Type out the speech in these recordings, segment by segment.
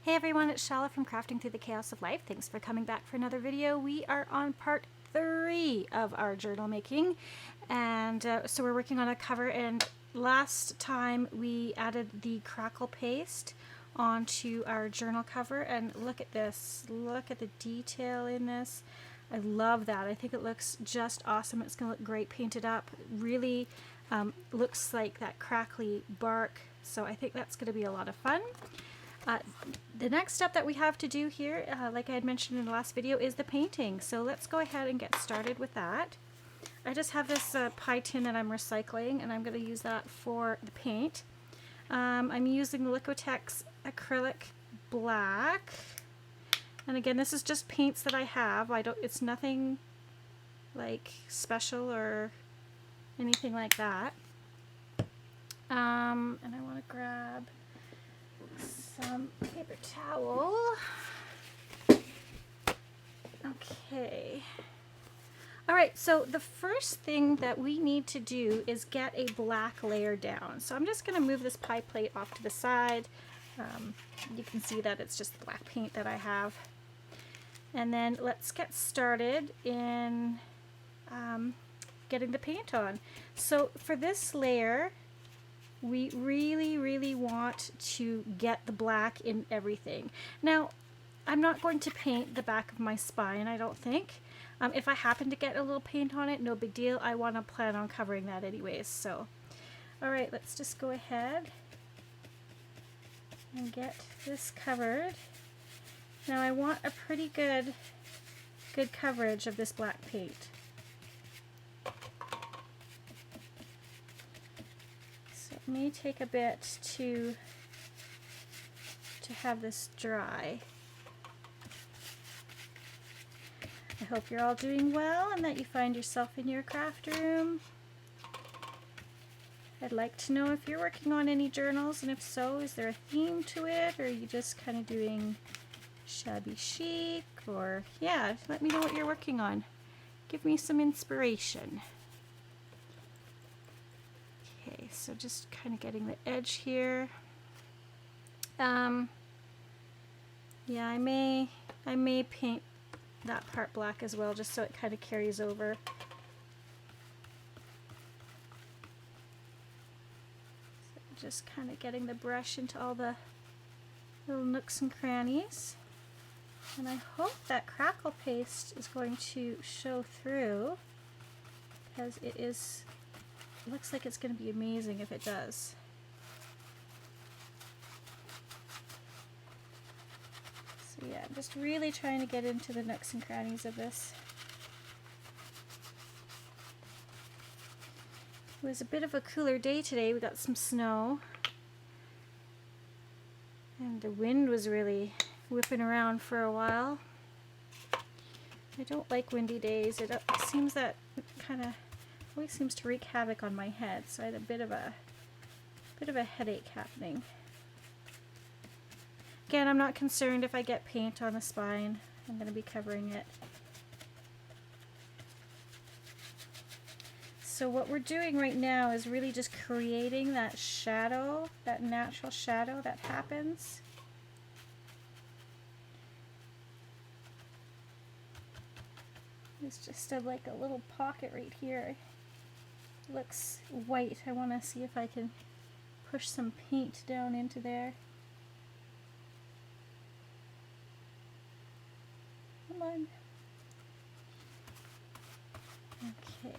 Hey everyone, it's Chala from Crafting Through the Chaos of Life. Thanks for coming back for another video. We are on part 3 of our journal making, and so we're working on a cover, and last time we added the crackle paste onto our journal cover, and look at this. Look at the detail in this. I love that. I think it looks just awesome. It's going to look great painted up. Really looks like that crackly bark, so I think that's going to be a lot of fun. The next step that we have to do here, like I had mentioned in the last video, is the painting. So let's go ahead and get started with that. I just have this pie tin that I'm recycling, and I'm going to use that for the paint. I'm using the Liquitex acrylic black, and again, this is just paints that I have. It's nothing like special or anything like that. And I want to grab some paper towel. Okay. Alright, so the first thing that we need to do is get a black layer down. So I'm just going to move this pie plate off to the side. You can see that it's just black paint that I have. And then let's get started in getting the paint on. So for this layer, we really want to get the black in everything. Now, I'm not going to paint the back of my spine, I don't think. If I happen to get a little paint on it, no big deal. I want to plan on covering that anyways. So, alright, let's just go ahead and get this covered. Now I want a pretty good coverage of this black paint. It may take a bit to have this dry. I hope you're all doing well and that you find yourself in your craft room. I'd like to know if you're working on any journals, and if so, is there a theme to it, or are you just kind of doing shabby chic? Or yeah, let me know what you're working on. Give me some inspiration. Okay, so just kind of getting the edge here. Yeah, I may paint that part black as well, just so it kind of carries over. So just kind of getting the brush into all the little nooks and crannies. And I hope that crackle paste is going to show through, because it looks like it's going to be amazing if it does. So yeah, I'm just really trying to get into the nooks and crannies of this. It was a bit of a cooler day today. We got some snow, and the wind was really whipping around for a while. I don't like windy days. It seems that it kind of always seems to wreak havoc on my head, so I had a bit of a headache happening. Again, I'm not concerned if I get paint on the spine. I'm going to be covering it. So what we're doing right now is really just creating that shadow, that natural shadow that happens. There's just like a little pocket right here. Looks white. I want to see if I can push some paint down into there. Come on. Okay.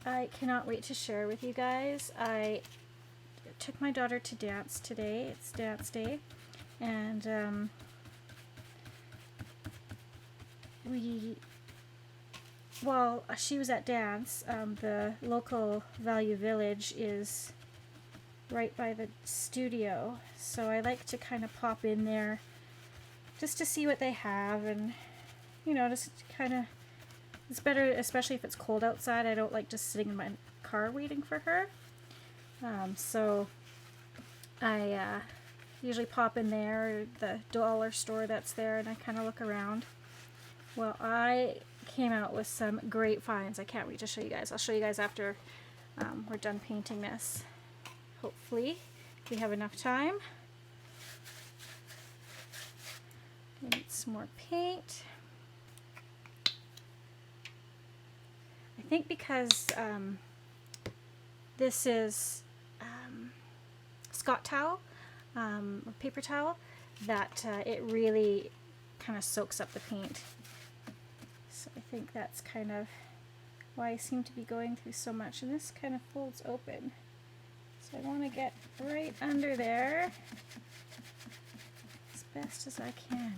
I cannot wait to share with you guys. I took my daughter to dance today. It's dance day, and while she was at dance, the local Value Village is right by the studio, so I like to kind of pop in there just to see what they have, and you know, just kind of, it's better, especially if it's cold outside. I don't like just sitting in my car waiting for her, so I usually pop in there, the dollar store that's there, and I kind of look around. Well, I came out with some great finds. I can't wait to show you guys. I'll show you guys after we're done painting this. hopefully we have enough time. We need some more paint. I think because this is Scott towel, or paper towel, that it really kind of soaks up the paint. So I think that's kind of why I seem to be going through so much. And this kind of folds open. So I want to get right under there as best as I can.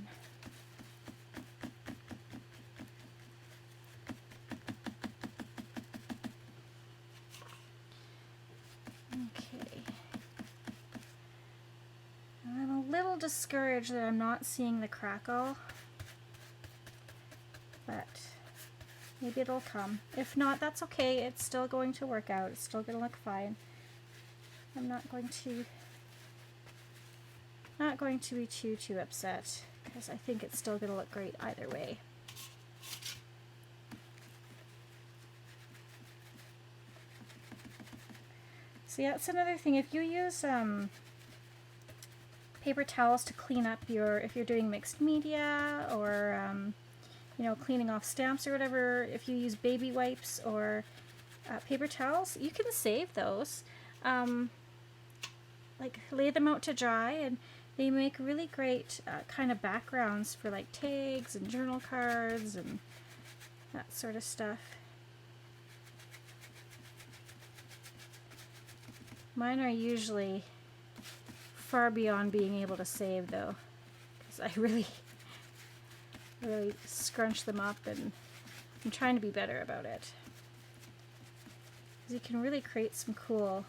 Okay. And I'm a little discouraged that I'm not seeing the crackle, but maybe it'll come. If not, that's okay. It's still going to work out. It's still going to look fine. I'm not going to be too upset, because I think it's still going to look great either way. So yeah, that's another thing. If you use paper towels to clean up if you're doing mixed media, or you know, cleaning off stamps or whatever, if you use baby wipes or paper towels, you can save those. Like, lay them out to dry, and they make really great kind of backgrounds for like tags and journal cards and that sort of stuff. Mine are usually far beyond being able to save, though, because I really scrunch them up, and I'm trying to be better about it. Because you can really create some cool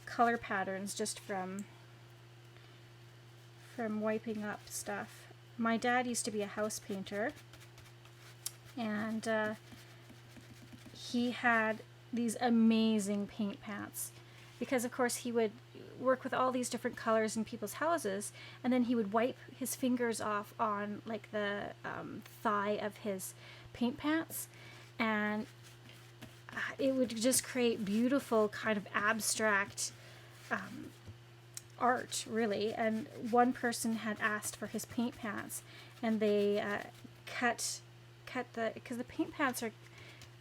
color patterns just from wiping up stuff. My dad used to be a house painter, and he had these amazing paint pans, because of course he would work with all these different colors in people's houses, and then he would wipe his fingers off on like the thigh of his paint pans, and it would just create beautiful kind of abstract art, really. And one person had asked for his paint pans, and they cut because the paint pans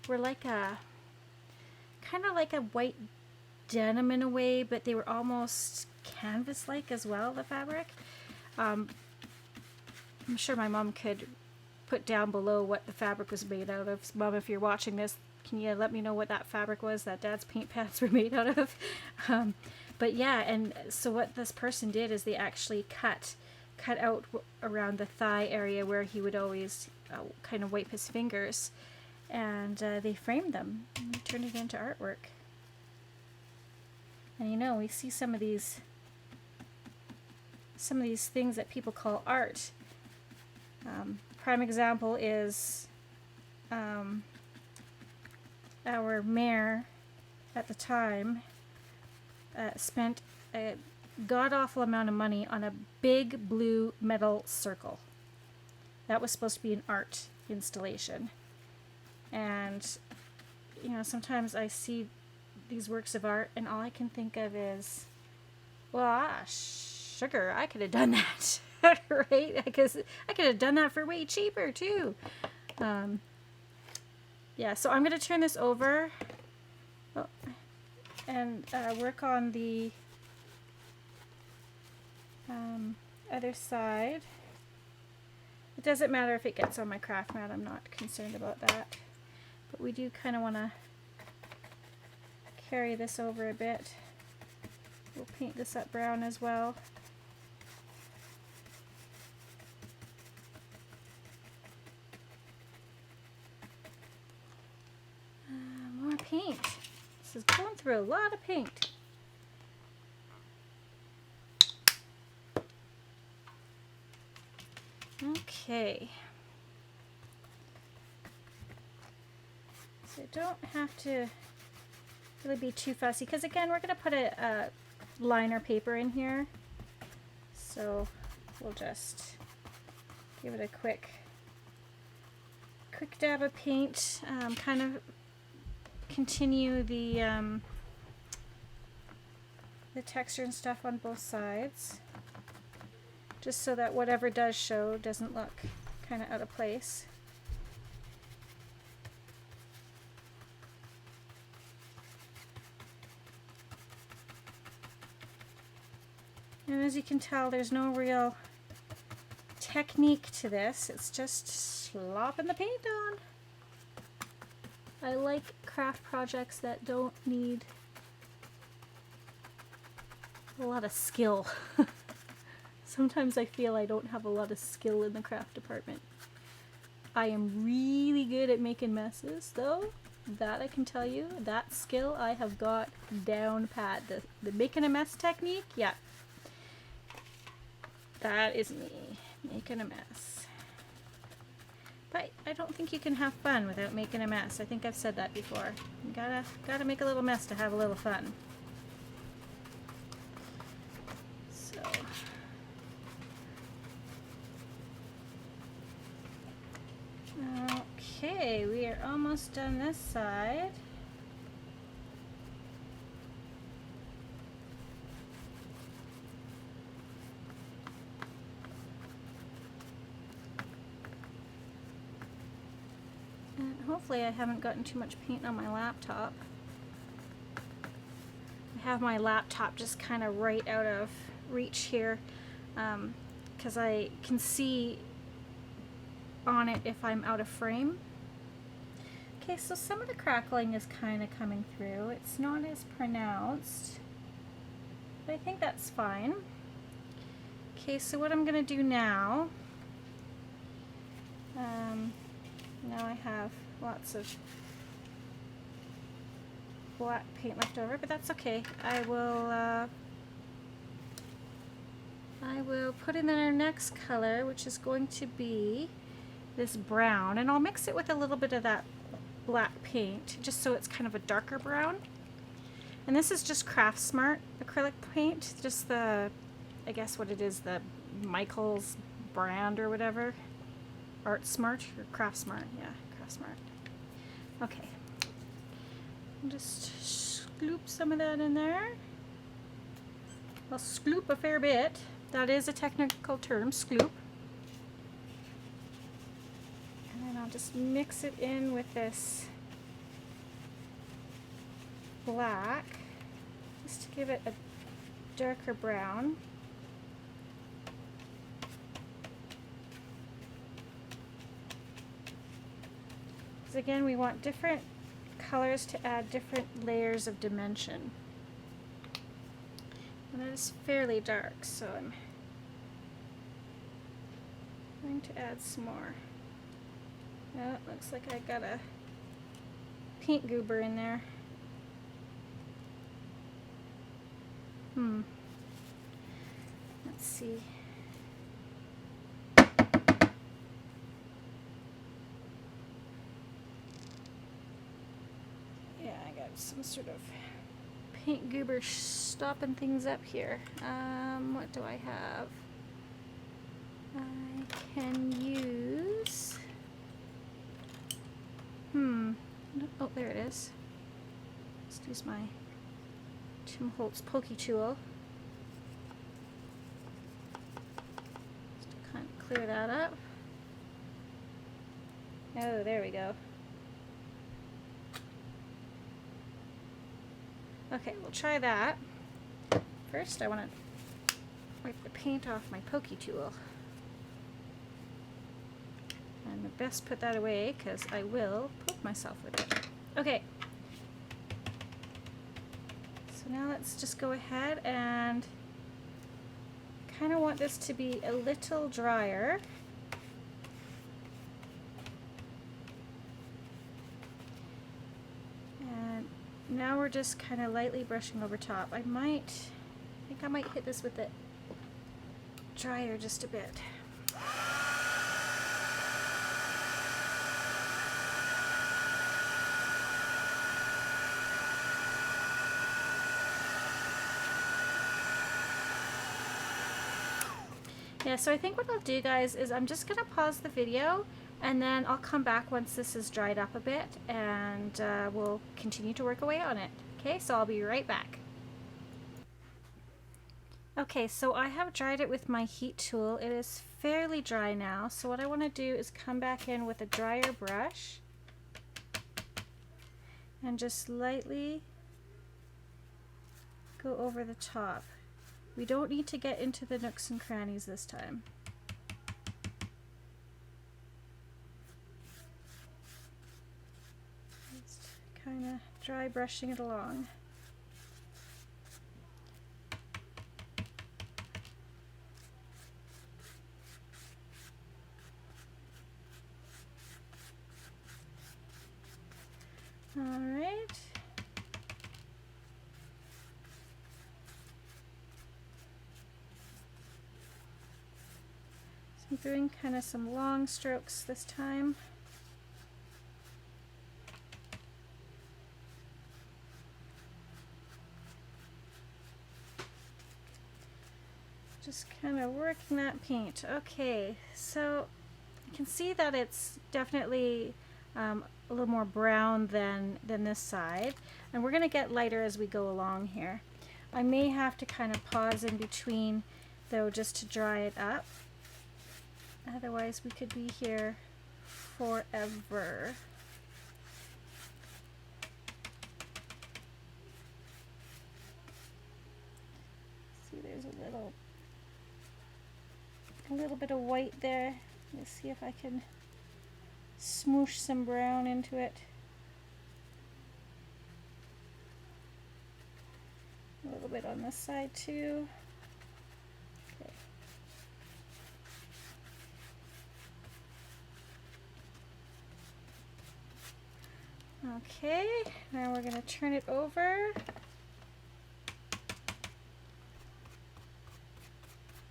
were like a kind of like a white denim in a way, but they were almost canvas-like as well, the fabric. I'm sure my mom could put down below what the fabric was made out of. Mom, if you're watching this, can you let me know what that fabric was that Dad's paint pads were made out of? But yeah, and so what this person did is they actually cut out around the thigh area where he would always kind of wipe his fingers, and they framed them and they turned it into artwork. And you know, we see some of these things that people call art. Prime example is our mayor at the time spent a god-awful amount of money on a big blue metal circle. That was supposed to be an art installation. And, you know, sometimes I see these works of art, and all I can think of is, well, sugar, I could have done that, right? Because I could have done that for way cheaper, too. Yeah, so I'm going to turn this over and work on the other side. It doesn't matter if it gets on my craft mat, I'm not concerned about that. But we do kind of want to carry this over a bit. We'll paint this up brown as well. More paint. This is going through a lot of paint. Okay. So don't have to really be too fussy, because again, we're going to put a liner paper in here. So we'll just give it a quick dab of paint, kind of continue the the texture and stuff on both sides, just so that whatever does show doesn't look kind of out of place. And as you can tell, there's no real technique to this. It's just slopping the paint on. I like craft projects that don't need a lot of skill. Sometimes I feel I don't have a lot of skill in the craft department. I am really good at making messes, though. That I can tell you. That skill I have got down pat. The making a mess technique, yeah. That is me, making a mess. But I don't think you can have fun without making a mess. I think I've said that before. You gotta make a little mess to have a little fun. So. Okay, we are almost done this side. And hopefully I haven't gotten too much paint on my laptop. I have my laptop just kind of right out of reach here because I can see on it if I'm out of frame. Okay, so some of the crackling is kind of coming through. It's not as pronounced, but I think that's fine. Okay, so what I'm going to do now, now I have lots of black paint left over, but that's okay. I will put in our next color, which is going to be this brown, and I'll mix it with a little bit of that black paint just so it's kind of a darker brown. And this is just Craft Smart acrylic paint, just the, I guess what it is, the Michael's brand or whatever. Art Smart or Craft Smart, yeah, Craft Smart. Okay, I'll just scoop some of that in there. I'll scoop a fair bit. That is a technical term, scoop. I'll just mix it in with this black just to give it a darker brown. Because again, we want different colors to add different layers of dimension. And it is fairly dark, so I'm going to add some more. Oh, it looks like I got a paint goober in there. Let's see. Yeah, I got some sort of paint goober stopping things up here. What do I have? I can use... Oh, there it is. Let's use my Tim Holtz pokey tool. Just to kind of clear that up. Oh, there we go. Okay, we'll try that. First, I want to wipe the paint off my pokey tool. And I best put that away because I will poke myself with it. Okay. So now let's just go ahead and kind of want this to be a little drier. And now we're just kind of lightly brushing over top. I think I might hit this with the dryer just a bit. Yeah, so I think what I'll do, guys, is I'm just going to pause the video and then I'll come back once this is dried up a bit and we'll continue to work away on it. Okay, so I'll be right back. Okay, so I have dried it with my heat tool. It is fairly dry now. So what I want to do is come back in with a drier brush and just lightly go over the top. We don't need to get into the nooks and crannies this time. Just kind of dry brushing it along. All right. So I'm doing kind of some long strokes this time. Just kind of working that paint. Okay, so you can see that it's definitely a little more brown than this side, and we're going to get lighter as we go along here. I may have to kind of pause in between though just to dry it up, otherwise we could be here forever. See, there's a little bit of white there. Let's see if I can smoosh some brown into it. A little bit on this side too. Okay. Okay, now we're going to turn it over.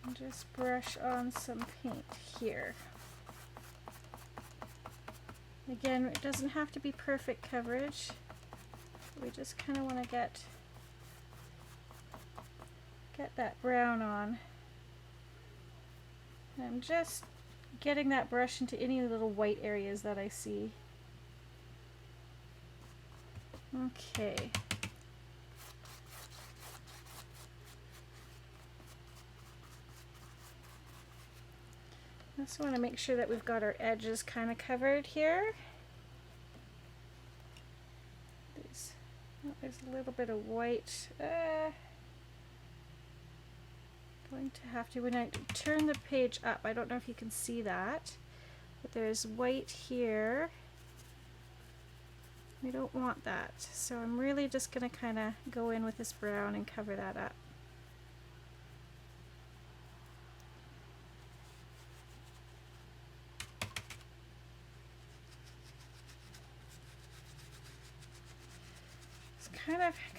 And just brush on some paint here. Again, it doesn't have to be perfect coverage. We just kind of want to get that brown on. And I'm just getting that brush into any little white areas that I see. Okay. I just want to make sure that we've got our edges kind of covered here. There's a little bit of white. Going to have to, when I turn the page up, I don't know if you can see that, but there's white here. We don't want that, so I'm really just going to kind of go in with this brown and cover that up.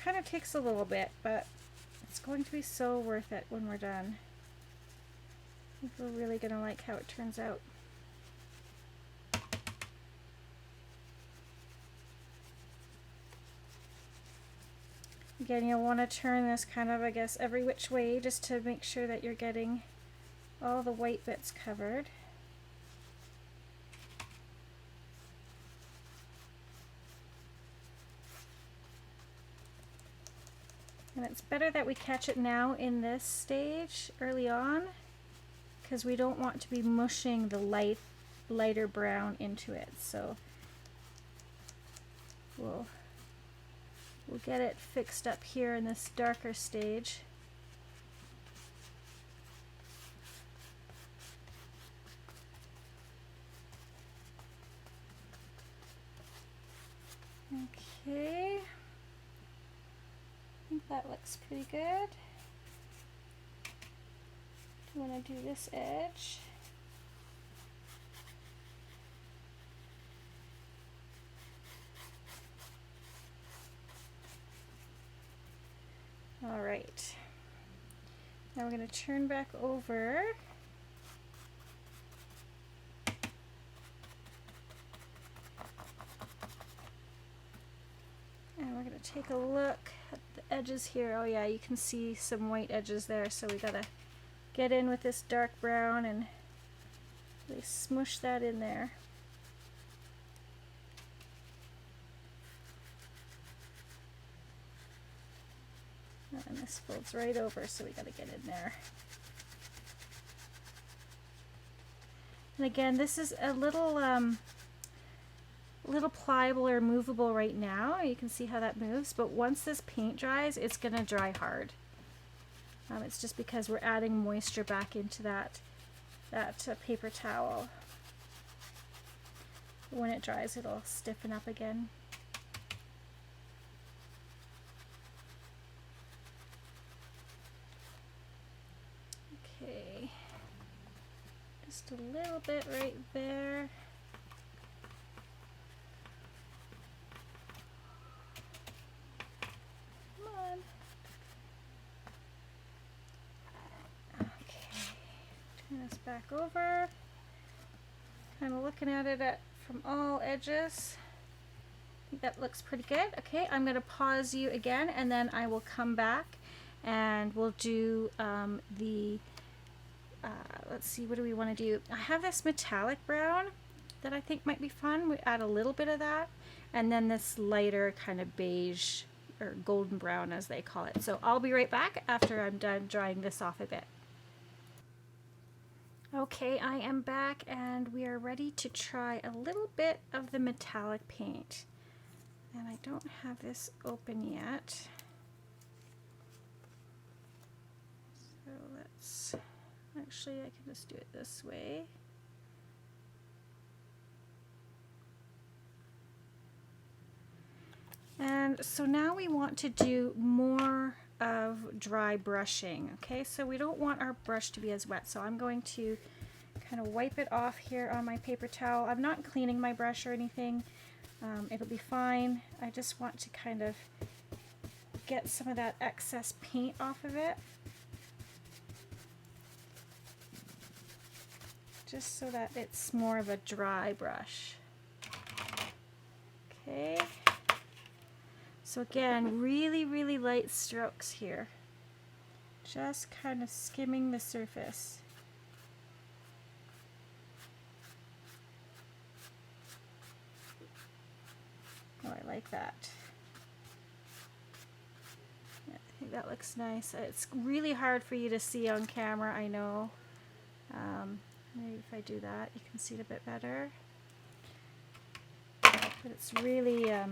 Kind of takes a little bit, but it's going to be so worth it when we're done. I think we're really going to like how it turns out. Again, you'll want to turn this kind of, I guess, every which way just to make sure that you're getting all the white bits covered. And it's better that we catch it now in this stage early on, because we don't want to be mushing the lighter brown into it. So we'll get it fixed up here in this darker stage. Okay. I think that looks pretty good. I'm going to do this edge. All right. Now we're going to turn back over. And we're going to take a look at the edges here. Oh yeah, you can see some white edges there, so we got to get in with this dark brown and really smush that in there. And this folds right over, so we got to get in there. And again, this is a little pliable or movable right now. You can see how that moves, but once this paint dries, it's going to dry hard. It's just because we're adding moisture back into that paper towel. When it dries, it'll stiffen up again. Okay, just a little bit right there. Come on. Okay, turn this back over. Kind of looking at it from all edges. I think that looks pretty good. Okay, I'm going to pause you again, and then I will come back and we'll do let's see, what do we want to do? I have this metallic brown that I think might be fun. We add a little bit of that, and then this lighter kind of beige or golden brown as they call it. So I'll be right back after I'm done drying this off a bit. Okay, I am back and we are ready to try a little bit of the metallic paint. And I don't have this open yet. So let's, actually I can just do it this way. And so now we want to do more of dry brushing. Okay, so we don't want our brush to be as wet, so I'm going to kind of wipe it off here on my paper towel. I'm not cleaning my brush or anything. It'll be fine. I just want to kind of get some of that excess paint off of it, just so that it's more of a dry brush. Okay. So again, really, really light strokes here. Just kind of skimming the surface. Oh, I like that. Yeah, I think that looks nice. It's really hard for you to see on camera, I know. Maybe if I do that, you can see it a bit better. But it's really, I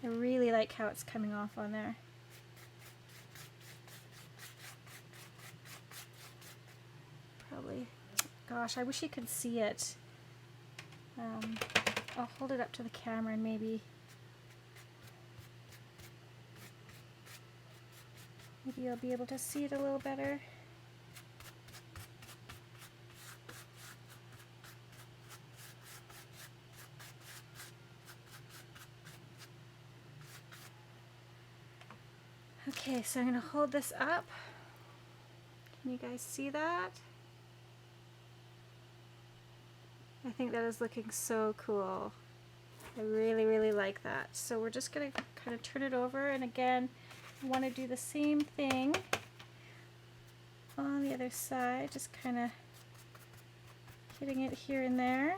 really like how it's coming off on there. Probably, gosh, I wish you could see it. I'll hold it up to the camera and maybe you'll be able to see it a little better. Okay, so I'm going to hold this up. Can you guys see that? I think that is looking so cool. I really, really like that. So we're just going to kind of turn it over, and again, I want to do the same thing on the other side, just kind of hitting it here and there.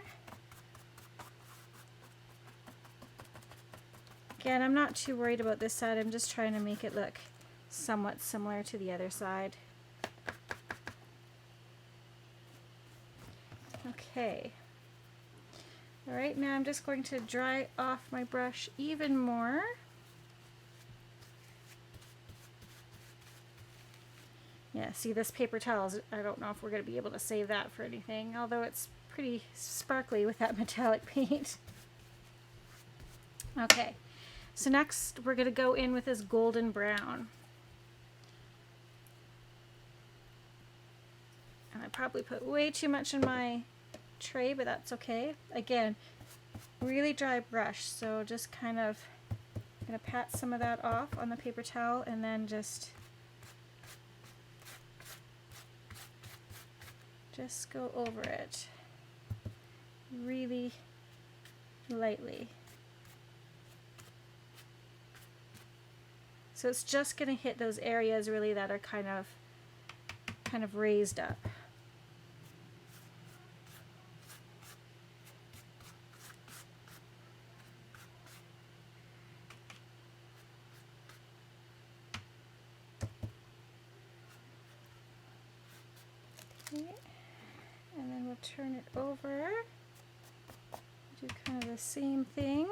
Again, I'm not too worried about this side. I'm just trying to make it look somewhat similar to the other side. Okay. All right, now I'm just going to dry off my brush even more. Yeah, see this paper towels, I don't know if we're going to be able to save that for anything, although it's pretty sparkly with that metallic paint. Okay. So next we're going to go in with this golden brown. And I probably put way too much in my tray, but that's okay. Again, really dry brush, so just kind of going to pat some of that off on the paper towel and then just go over it really lightly. So it's just going to hit those areas really that are kind of raised up. we'll turn it over. Do kind of the same thing.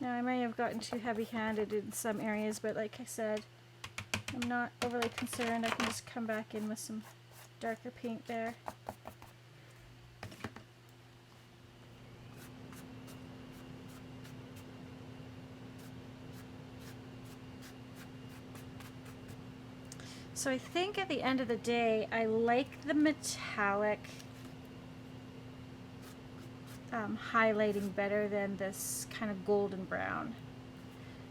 Now I may have gotten too heavy-handed in some areas, but like I said, I'm not overly concerned. I can just come back in with some darker paint there. So I think at the end of the day, I like the metallic highlighting better than this kind of golden brown.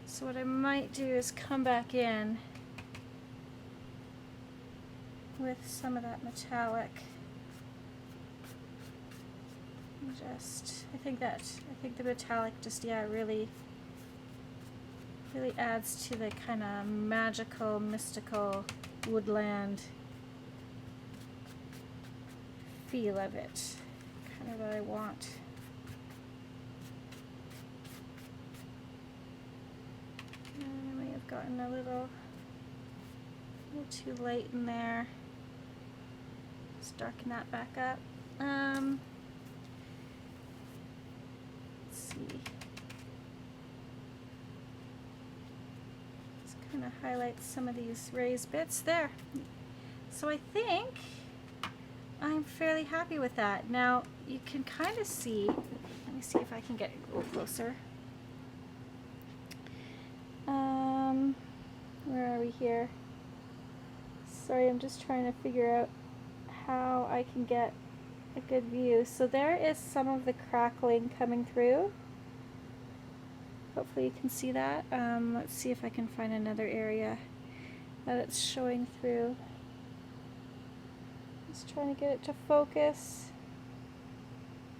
So what I might do is come back in with some of that metallic. And just, I think the metallic just, yeah, really adds to the kind of magical, mystical woodland feel of it, kind of what I want. And I may have gotten a little too light in there. Let's darken that back up. Let's see. Kind of highlight some of these raised bits there. So I think I'm fairly happy with that. Now you can kind of see, let me see if I can get a little closer. Where are we here? Sorry, I'm just trying to figure out how I can get a good view. So there is some of the crackling coming through. Hopefully you can see that. Let's see if I can find another area that it's showing through. Just trying to get it to focus.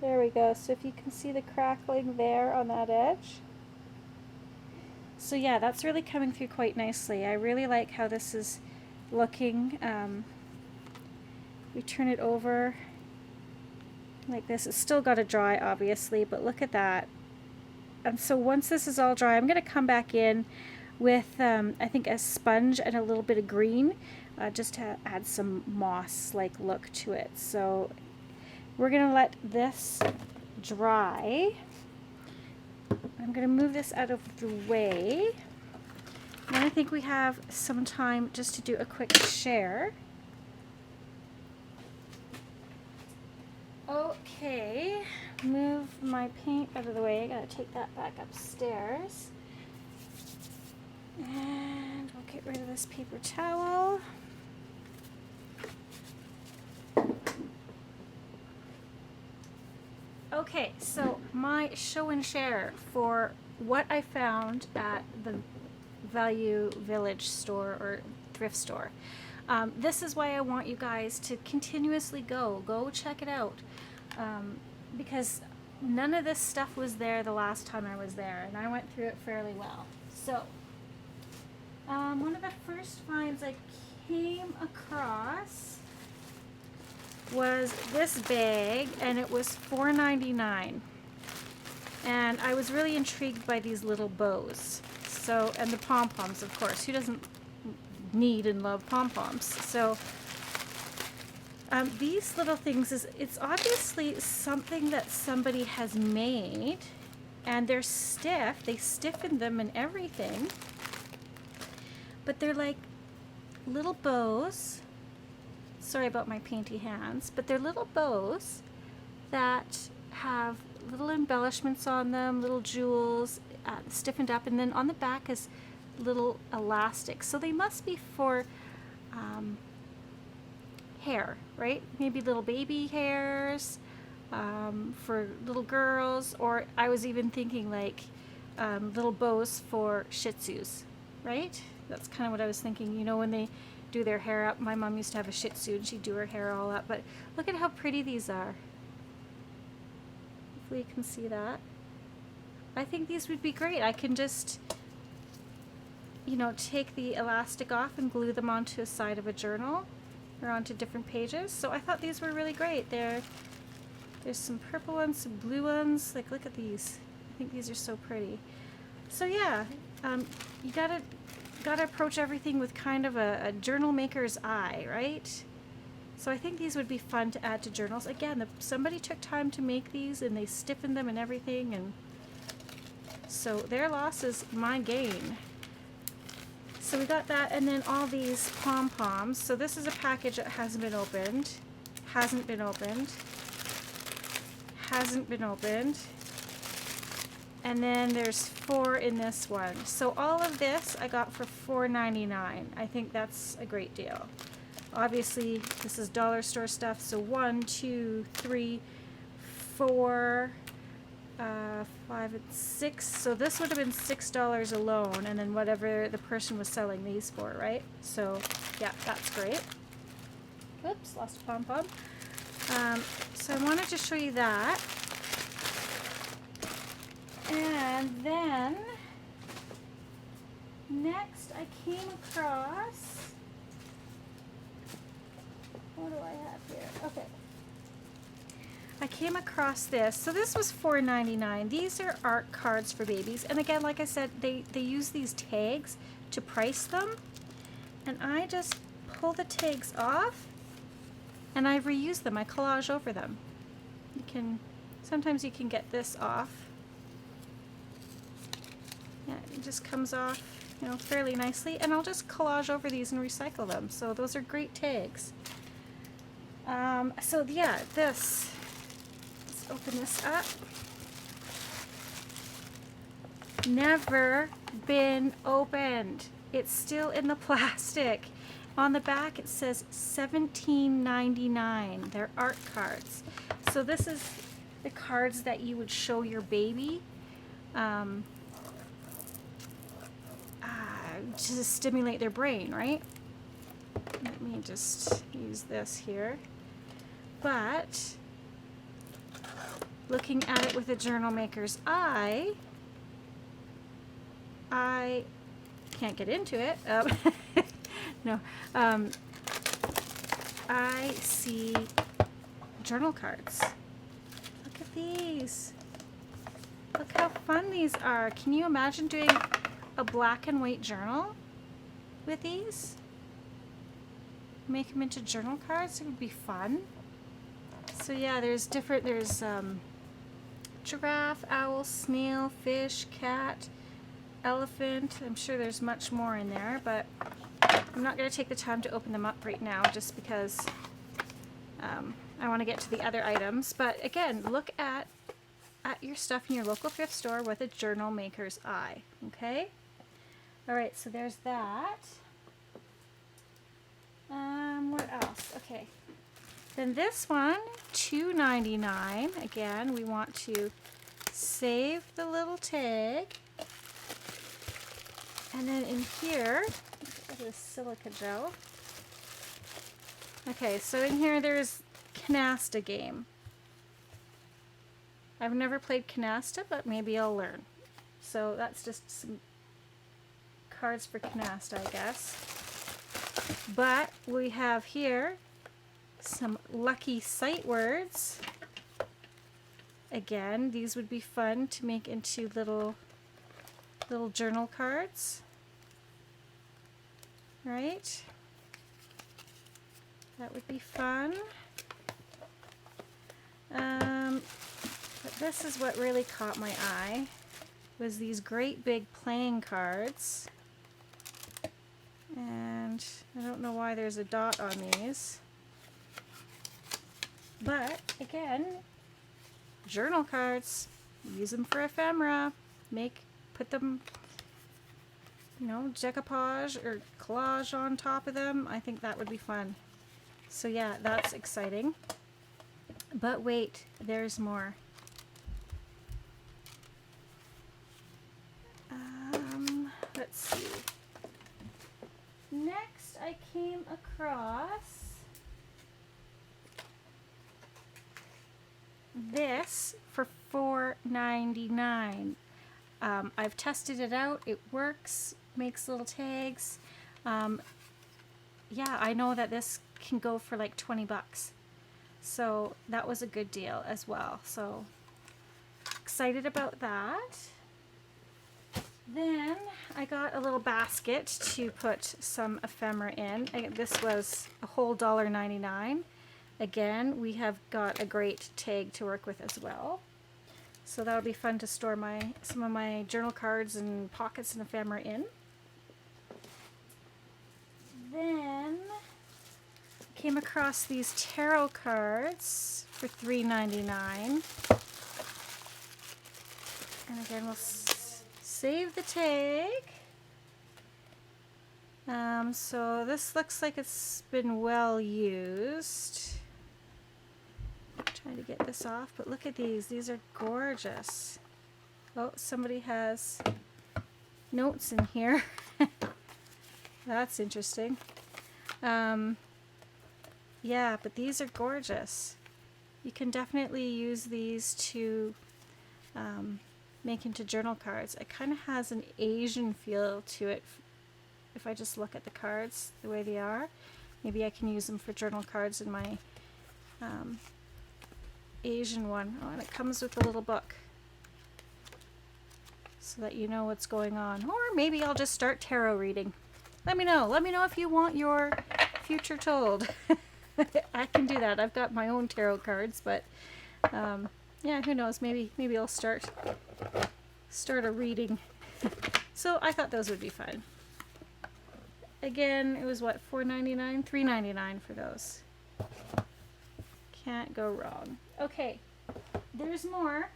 There we go. So if you can see the crackling there on that edge. So yeah, that's really coming through quite nicely. I really like how this is looking. We turn it over like this. It's still got to dry, obviously, but look at that. And so once this is all dry, I'm going to come back in with, I think, a sponge and a little bit of green, just to add some moss-like look to it. So we're going to let this dry. I'm going to move this out of the way. And then I think we have some time just to do a quick share. Okay, move my paint out of the way. I gotta take that back upstairs. And we'll get rid of this paper towel. Okay, so my show and share for what I found at the Value Village store or thrift store. This is why I want you guys to continuously go check it out, because none of this stuff was there the last time I was there, and I went through it fairly well. So one of the first finds I came across was this bag, and it was $4.99, and I was really intrigued by these little bows. So, and the pom-poms, of course. Who doesn't need and love pom-poms? So these little things, it's obviously something that somebody has made, and they're stiff. They stiffened them and everything, but they're like little bows. Sorry about my painty hands, but they're little bows that have little embellishments on them, little jewels, stiffened up, and then on the back is little elastic. So they must be for hair, right? Maybe little baby hairs, for little girls, or I was even thinking like little bows for Shih Tzus, right? That's kind of what I was thinking. You know, when they do their hair up, my mom used to have a Shih Tzu and she'd do her hair all up, but look at how pretty these are. Hopefully you can see that. I think these would be great. I can just, you know, take the elastic off and glue them onto a side of a journal or onto different pages. So I thought these were really great. There's some purple ones, some blue ones. Like, look at these. I think these are so pretty. So yeah, you gotta got to approach everything with kind of a journal maker's eye, right? So I think these would be fun to add to journals. Again, somebody took time to make these and they stiffened them and everything, and so their loss is my gain. So we got that, and then all these pom-poms. So this is a package that hasn't been opened. Hasn't been opened. Hasn't been opened. And then there's 4 in this one. So all of this I got for $4.99. I think that's a great deal. Obviously, this is dollar store stuff. So 1, 2, 3, 4, 5, and 6. So this would have been $6 alone, and then whatever the person was selling these for, right? So yeah, that's great. Oops, lost a pom-pom. So I wanted to show you that. And then next I came across, what do I have here? Okay. I came across this. So this was $4.99. These are art cards for babies. And again, like I said, they use these tags to price them. And I just pull the tags off and I reuse them. I collage over them. Sometimes you can get this off. Yeah, it just comes off, you know, fairly nicely. And I'll just collage over these and recycle them. So those are great tags. So yeah, let's open this up. Never been opened. It's still in the plastic. On the back it says $17.99. They're art cards. So this is the cards that you would show your baby to stimulate their brain, right? Let me just use this here. But looking at it with a journal maker's eye, I can't get into it. No, I see journal cards. Look at these. Look how fun these are. Can you imagine doing a black and white journal with these? Make them into journal cards. It would be fun. So yeah, there's giraffe, owl, snail, fish, cat, elephant. I'm sure there's much more in there, but I'm not going to take the time to open them up right now just because I want to get to the other items. But again, look at your stuff in your local thrift store with a journal maker's eye. Okay? Alright, so there's that. What else? Okay. Then this one, $2.99. Again, we want to save the little tag. And then in here, this silica gel. Okay, so in here there's canasta game. I've never played canasta, but maybe I'll learn. So that's just some cards for canasta, I guess. But we have here some lucky sight words. Again, these would be fun to make into little journal cards. Right? That would be fun. But this is what really caught my eye, was these great big playing cards. And I don't know why there's a dot on these. But again, journal cards. Use them for ephemera. Put them, you know, decoupage or collage on top of them. I think that would be fun. So yeah, that's exciting. But wait, there's more. Let's see. Next, I came across this for $4.99. I've tested it out. It works. Makes little tags. Yeah, I know that this can go for like 20 bucks. So that was a good deal as well. So excited about that. Then I got a little basket to put some ephemera in. This was a whole $1.99. Again, we have got a great tag to work with as well. So that'll be fun to store some of my journal cards and pockets and ephemera in. Then came across these tarot cards for $3.99. And again, we'll save the tag. So this looks like it's been well used. Trying to get this off, but look at these. These are gorgeous. Oh, somebody has notes in here. That's interesting. Yeah, but these are gorgeous. You can definitely use these to make into journal cards. It kind of has an Asian feel to it. If I just look at the cards the way they are, maybe I can use them for journal cards in my Asian one. Oh, and it comes with a little book so that you know what's going on. Or maybe I'll just start tarot reading. Let me know. Let me know if you want your future told. I can do that. I've got my own tarot cards, but yeah, who knows? Maybe I'll start a reading. So I thought those would be fun. Again, it was what, $4.99? $3.99 for those. Can't go wrong. Okay, there's more.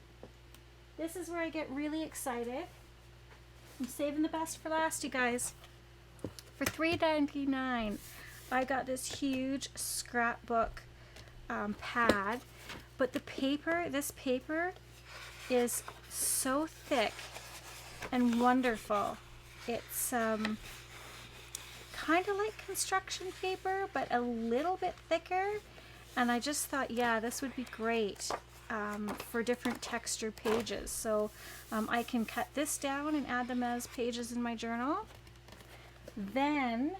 This is where I get really excited. I'm saving the best for last, you guys. For $3.99, I got this huge scrapbook pad, but this paper is so thick and wonderful. It's kind of like construction paper, but a little bit thicker. And I just thought, yeah, this would be great for different texture pages. So I can cut this down and add them as pages in my journal. Then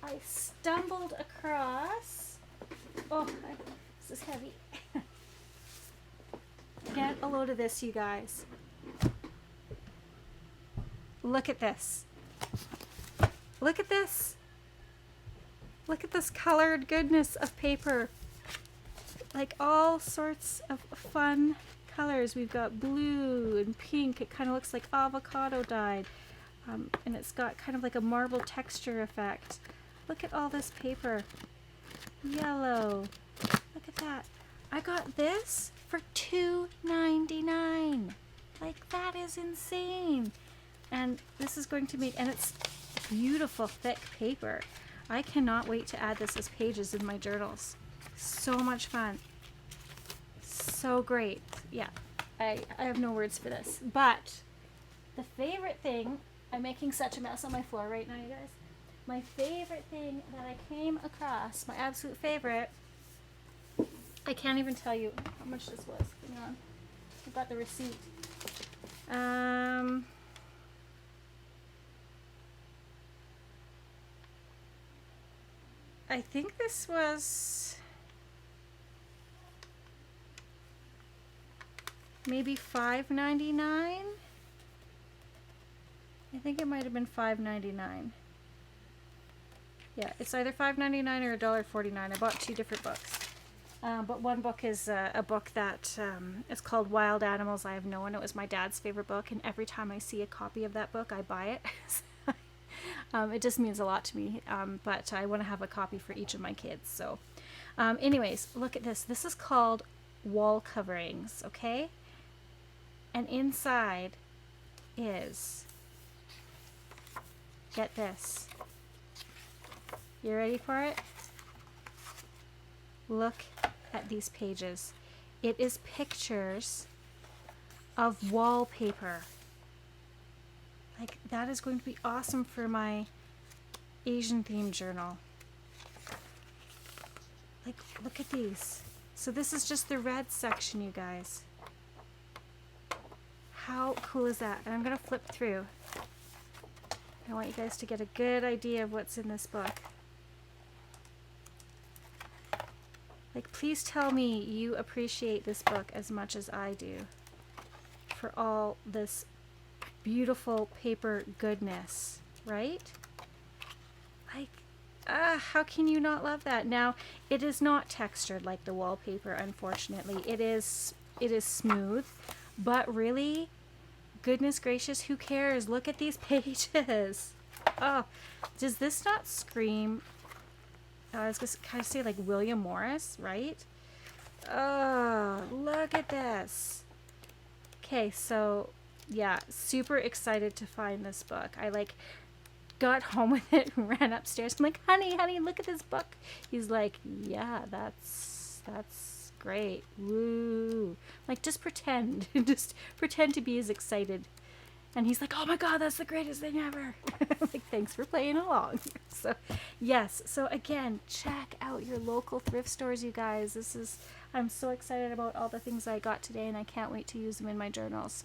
I stumbled across, this is heavy. Get a load of this, you guys. Look at this. Look at this. Look at this colored goodness of paper. Like all sorts of fun colors. We've got blue and pink. It kind of looks like avocado dyed. And it's got kind of like a marble texture effect. Look at all this paper. Yellow. Look at that. I got this for $2.99. Like, that is insane. And this is going to make, and it's beautiful thick paper. I cannot wait to add this as pages in my journals. So much fun. So great. Yeah, I have no words for this. But the favorite thing, I'm making such a mess on my floor right now, you guys. My favorite thing that I came across, my absolute favorite, I can't even tell you how much this was. Hang on. I've got the receipt. I think this was maybe $5.99. I think it might have been $5.99. Yeah, it's either $5.99 or $1.49. I bought two different books. But one book is a book that it's called Wild Animals I Have Known. It was my dad's favorite book, and every time I see a copy of that book, I buy it. It just means a lot to me, but I want to have a copy for each of my kids. So anyways, look at this. This is called Wall Coverings, okay? And inside is, get this. You ready for it? Look at these pages. It is pictures of wallpaper. Like, that is going to be awesome for my Asian themed journal. Like, look at these. So this is just the red section, you guys. How cool is that? And I'm going to flip through. I want you guys to get a good idea of what's in this book. Like, please tell me you appreciate this book as much as I do for all this beautiful paper goodness, right? Like, how can you not love that? Now, it is not textured like the wallpaper, unfortunately. It is smooth, but really, goodness gracious, who cares? Look at these pages. Oh, does this not scream? I was going to kind of say like William Morris, right? Oh, look at this. Okay, so yeah, super excited to find this book. I like got home with it and ran upstairs. I'm like, honey, look at this book. He's like, yeah, that's great. Woo. Like, just pretend. Just pretend to be as excited. And he's like, oh my God, that's the greatest thing ever. Like, thanks for playing along. So, yes. So again, check out your local thrift stores, you guys. I'm so excited about all the things I got today, and I can't wait to use them in my journals.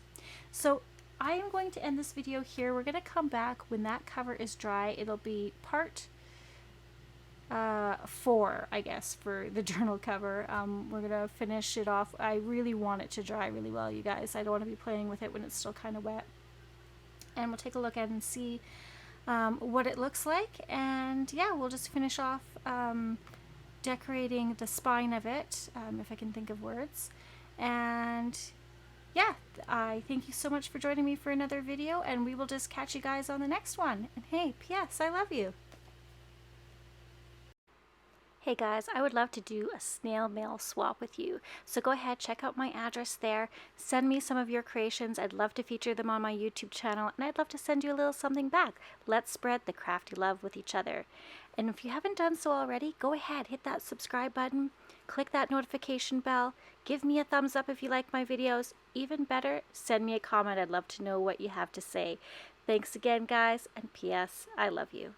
So I am going to end this video here. We're going to come back when that cover is dry. It'll be part 4, I guess, for the journal cover. We're going to finish it off. I really want it to dry really well, you guys. I don't want to be playing with it when it's still kind of wet. And we'll take a look at it and see what it looks like. And yeah, we'll just finish off decorating the spine of it, if I can think of words. And yeah, I thank you so much for joining me for another video, and we will just catch you guys on the next one. And hey, P.S. I love you. Hey guys, I would love to do a snail mail swap with you. So go ahead, check out my address there. Send me some of your creations. I'd love to feature them on my YouTube channel, and I'd love to send you a little something back. Let's spread the crafty love with each other. And if you haven't done so already, go ahead, hit that subscribe button, click that notification bell, give me a thumbs up if you like my videos. Even better, send me a comment. I'd love to know what you have to say. Thanks again, guys, and P.S. I love you.